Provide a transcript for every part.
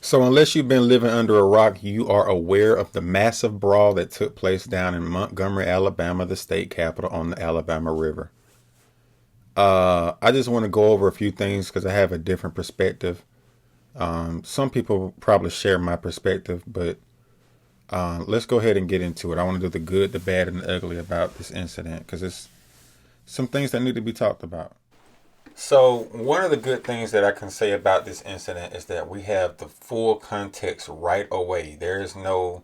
So, unless you've been living under a rock, you are aware of the massive brawl that took place down in Montgomery, Alabama, the state capital on the Alabama River. I just want to go over a few things because I have a different perspective. Some people probably share my perspective, but let's go ahead and get into it. I want to do the good, the bad, and the ugly about this incident because it's some things that need to be talked about. So, one of the good things that I can say about this incident is that we have the full context right away. There is no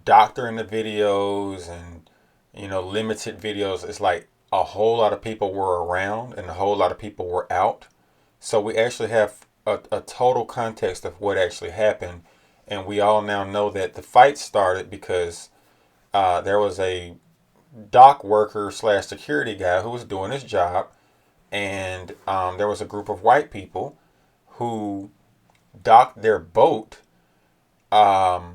doctor in the videos and, limited videos. It's like a whole lot of people were around and a whole lot of people were out. So, we actually have a total context of what actually happened. And we all now know that the fight started because there was a dock worker slash security guy who was doing his job, and there was a group of white people who docked their boat, where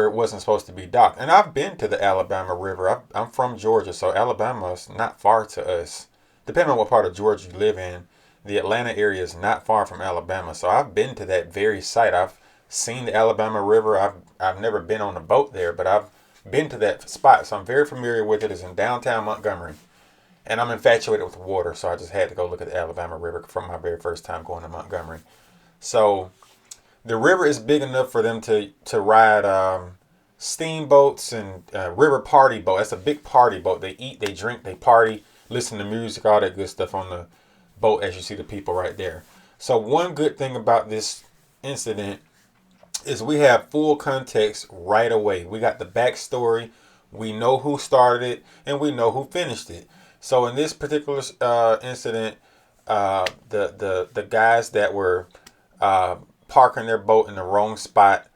it wasn't supposed to be docked. And I've been to the Alabama River. I'm from Georgia, so Alabama's not far to us. Depending on what part of Georgia you live in, the Atlanta area is not far from Alabama. So I've been to that very site. I've seen the Alabama River. I've never been on a boat there, but I've been to that spot, so I'm very familiar with it. It's in downtown Montgomery. And I'm infatuated with water, so I just had to go look at the Alabama River from my very first time going to Montgomery. So the river is big enough for them to ride steamboats and river party boat. That's a big party boat. They eat, they drink, they party, listen to music, all that good stuff on the boat as you see the people right there. So one good thing about this incident is we have full context right away. We got the backstory. We know who started it and we know who finished it. So in this particular incident, the guys that were parking their boat in the wrong spot,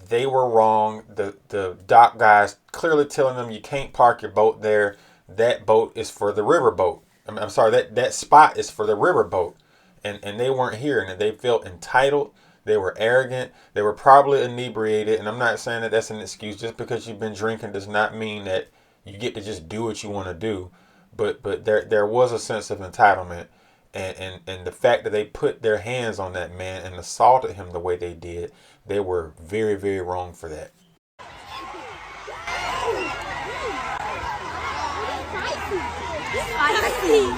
they were wrong. The dock guys clearly telling them you can't park your boat there. That boat is for the river boat. I'm sorry, that spot is for the river boat. And they weren't here, and they felt entitled. They were arrogant. They were probably inebriated. And I'm not saying that that's an excuse. Just because you've been drinking does not mean that you get to just do what you want to do. But there was a sense of entitlement, and the fact that they put their hands on that man and assaulted him the way they did, they were very, very wrong for that. I see.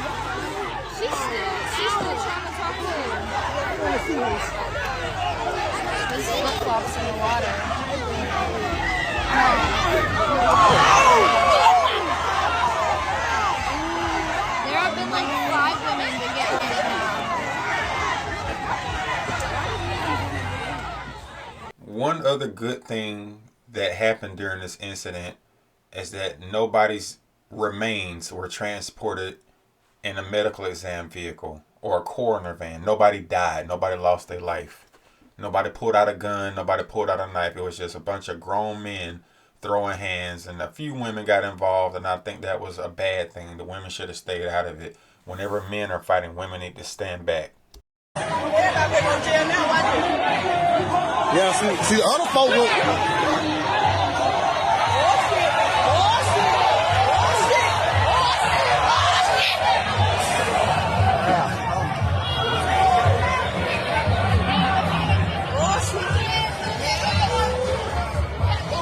She's still trying to talk to him. There's flip flops in the water. There have been like 5 women to get hit now. One other good thing that happened during this incident is that nobody's remains were transported in a medical exam vehicle or a coroner van. Nobody died. Nobody lost their life. Nobody pulled out a gun. Nobody pulled out a knife. It was just a bunch of grown men throwing hands, and a few women got involved, and I think that was a bad thing. The women should have stayed out of it. Whenever men are fighting, women need to stand back. Yeah, see the other folks.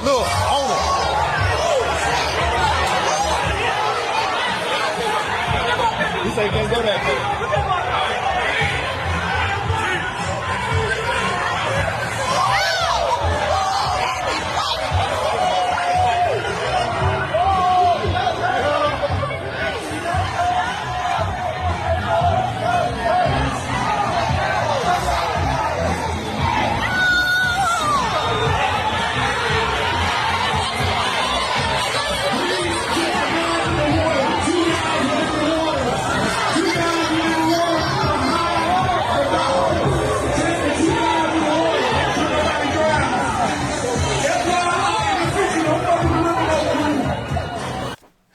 Look, hold it. He said he can't go that way.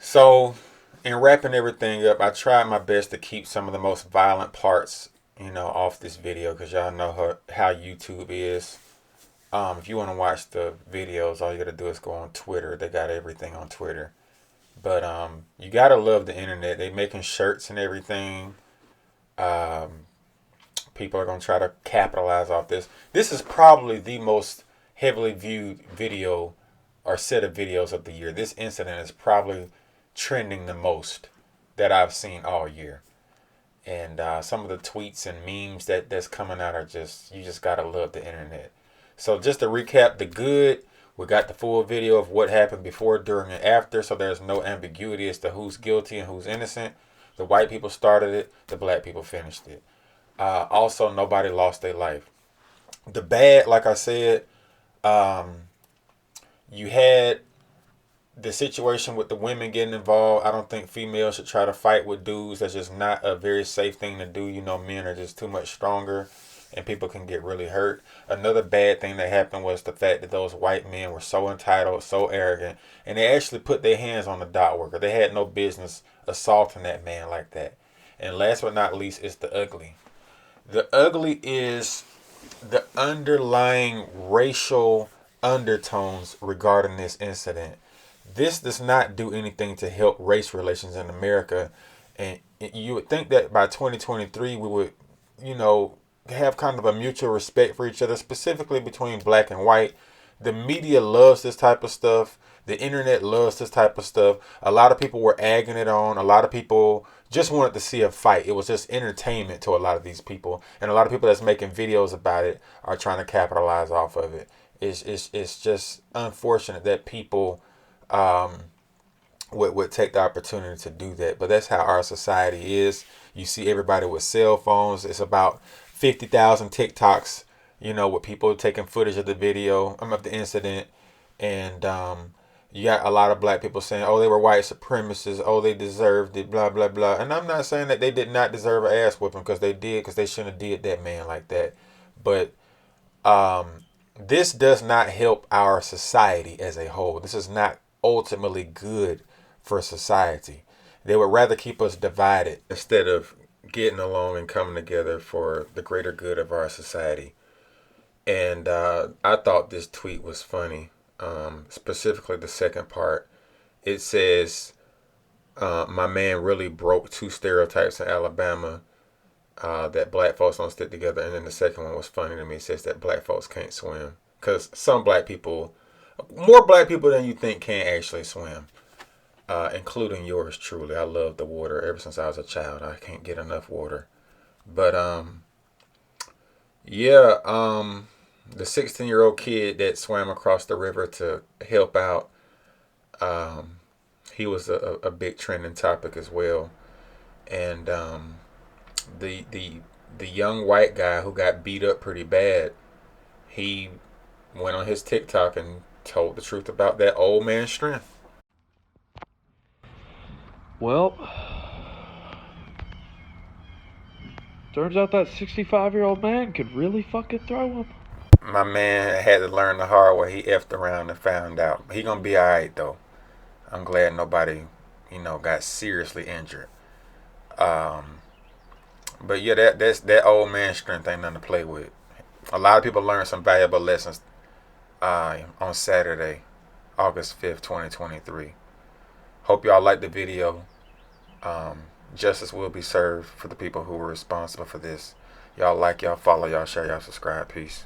So, in wrapping everything up, I tried my best to keep some of the most violent parts, off this video because y'all know how YouTube is. If you want to watch the videos, all you got to do is go on Twitter. They got everything on Twitter. But you got to love the internet. They making shirts and everything. people are going to try to capitalize off this. This is probably the most heavily viewed video or set of videos of the year. This incident is probably trending the most that I've seen all year. And some of the tweets and memes that's coming out are just, you just got to love the internet. So just to recap the good, we got the full video of what happened before, during, and after. So there's no ambiguity as to who's guilty and who's innocent. The white people started it. The black people finished it. Also, nobody lost their life. The bad, like I said, you had the situation with the women getting involved. I don't think females should try to fight with dudes. That's just not a very safe thing to do. You know, men are just too much stronger and people can get really hurt. Another bad thing that happened was the fact that those white men were so entitled, so arrogant, and they actually put their hands on the dock worker. They had no business assaulting that man like that. And last but not least is the ugly. The ugly is the underlying racial undertones regarding this incident. This does not do anything to help race relations in America. And you would think that by 2023 we would, you know, have kind of a mutual respect for each other, specifically between black and white. The media loves this type of stuff. The internet loves this type of stuff. A lot of people were egging it on. A lot of people just wanted to see a fight. It was just entertainment to a lot of these people. And a lot of people that's making videos about it are trying to capitalize off of it. It's just unfortunate that people would take the opportunity to do that. But that's how our society is. You see everybody with cell phones. It's about 50,000 TikToks, you know, with people taking footage of the video, of the incident. And you got a lot of black people saying, oh, they were white supremacists. Oh, they deserved it, blah, blah, blah. And I'm not saying that they did not deserve an ass whooping, because they did, because they shouldn't have did that man like that. But this does not help our society as a whole. This is not ultimately good for society. They would rather keep us divided instead of getting along and coming together for the greater good of our society. And I thought this tweet was funny, specifically the second part. It says, my man really broke two stereotypes in Alabama, that black folks don't stick together. And then the second one was funny to me. It says that black folks can't swim, because some black people, more black people than you think, can't actually swim, including yours truly. I love the water ever since I was a child. I can't get enough water. But yeah, the 16-year-old kid that swam across the river to help out, he was a big trending topic as well. And the young white guy who got beat up pretty bad, he went on his TikTok and told the truth about that old man's strength. Well, turns out that 65-year-old man could really fucking throw him. My man had to learn the hard way. He effed around and found out. He gonna be alright though. I'm glad nobody, got seriously injured. But yeah, that old man strength ain't nothing to play with. A lot of people learned some valuable lessons on Saturday, August 5th, 2023. Hope y'all liked the video. Justice will be served for the people who were responsible for this. Y'all like, y'all follow, y'all share, y'all subscribe. Peace.